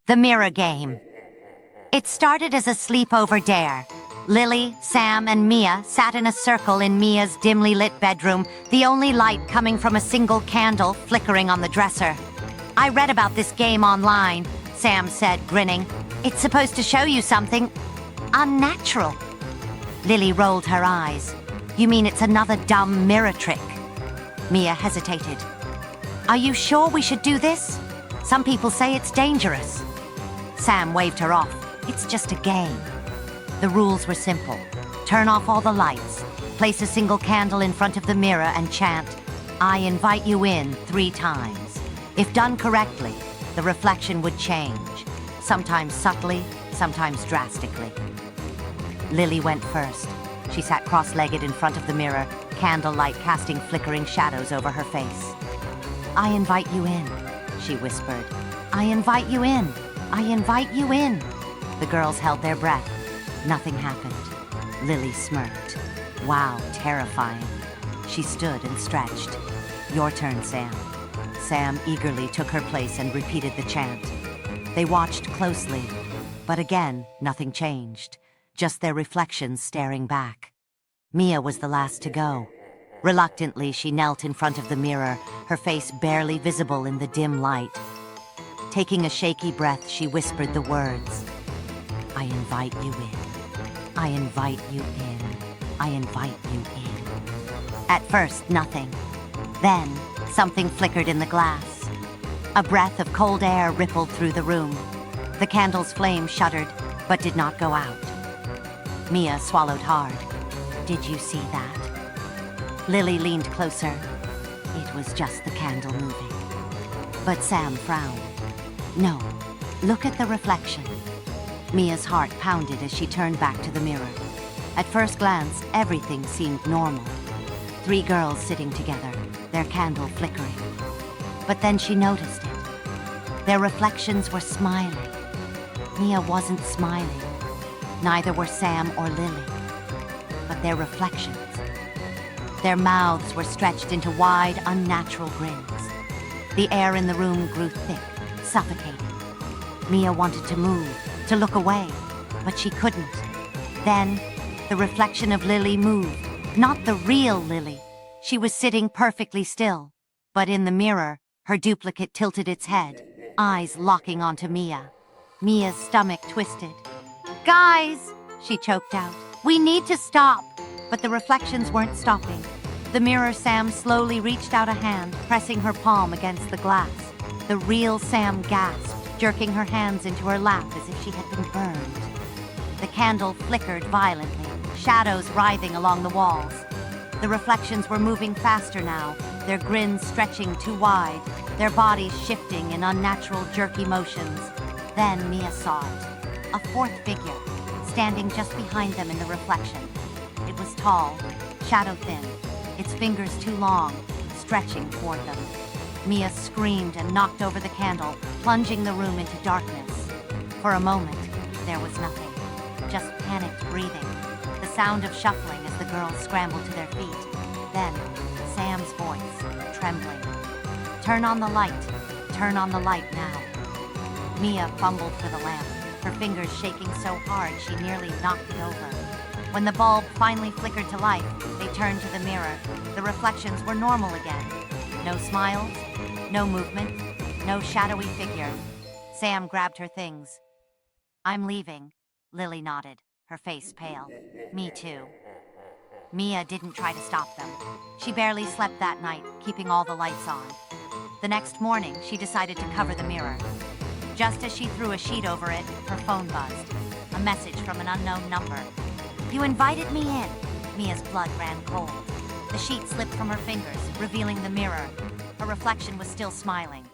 The mirror game. It started as a sleepover dare. Lily, Sam, and Mia sat in a circle in Mia's dimly lit bedroom, the only light coming from a single candle flickering on the dresser. "I read about this game online," Sam said, grinning. "It's supposed to show you something unnatural." Lily rolled her eyes. "You mean it's another dumb mirror trick?" Mia hesitated. "Are you sure we should do this? Some people say it's dangerous." Sam waved her off. "It's just a game." The rules were simple. Turn off all the lights, place a single candle in front of the mirror and chant, "I invite you in," 3 times. If done correctly, the reflection would change, sometimes subtly, sometimes drastically. Lily went first. She sat cross-legged in front of the mirror, candlelight casting flickering shadows over her face. "I invite you in," she whispered. "I invite you in. I invite you in." The girls held their breath. Nothing happened. Lily smirked. "Wow, terrifying." She stood and stretched. "Your turn, Sam." Sam eagerly took her place and repeated the chant. They watched closely, but again, nothing changed. Just their reflections staring back. Mia was the last to go. Reluctantly, she knelt in front of the mirror, her face barely visible in the dim light. Taking a shaky breath, she whispered the words, "I invite you in. I invite you in. I invite you in." At first, nothing. Then, something flickered in the glass. A breath of cold air rippled through the room. The candle's flame shuddered, but did not go out. Mia swallowed hard. "Did you see that?" Lily leaned closer. It was just the candle moving. But Sam frowned. "No, look at the reflection." Mia's heart pounded as she turned back to the mirror. At first glance, everything seemed normal. 3 girls sitting together, their candle flickering. But then she noticed it. Their reflections were smiling. Mia wasn't smiling. Neither were Sam or Lily. But their reflections. Their mouths were stretched into wide, unnatural grins. The air in the room grew thick, suffocating. Mia wanted to move, to look away, but she couldn't. Then, the reflection of Lily moved, not the real Lily. She was sitting perfectly still, but in the mirror, her duplicate tilted its head, eyes locking onto Mia. Mia's stomach twisted. "Guys," she choked out, "we need to stop." But the reflections weren't stopping. The mirror Sam slowly reached out a hand, pressing her palm against the glass. The real Sam gasped, jerking her hands into her lap as if she had been burned. The candle flickered violently, shadows writhing along the walls. The reflections were moving faster now, their grins stretching too wide, their bodies shifting in unnatural jerky motions. Then Mia saw it, a 4th figure, standing just behind them in the reflection. It was tall, shadow-thin, its fingers too long, stretching toward them. Mia screamed and knocked over the candle, plunging the room into darkness. For a moment, there was nothing, just panicked breathing, the sound of shuffling as the girls scrambled to their feet. Then, Sam's voice, trembling. "Turn on the light. Turn on the light now." Mia fumbled for the lamp, her fingers shaking so hard she nearly knocked it over. When the bulb finally flickered to life, they turned to the mirror. The reflections were normal again. No smiles, no movement, no shadowy figure. Sam grabbed her things. "I'm leaving," Lily nodded, her face pale. "Me too." Mia didn't try to stop them. She barely slept that night, keeping all the lights on. The next morning, she decided to cover the mirror. Just as she threw a sheet over it, her phone buzzed. A message from an unknown number. "You invited me in." Mia's blood ran cold. The sheet slipped from her fingers, revealing the mirror. Her reflection was still smiling.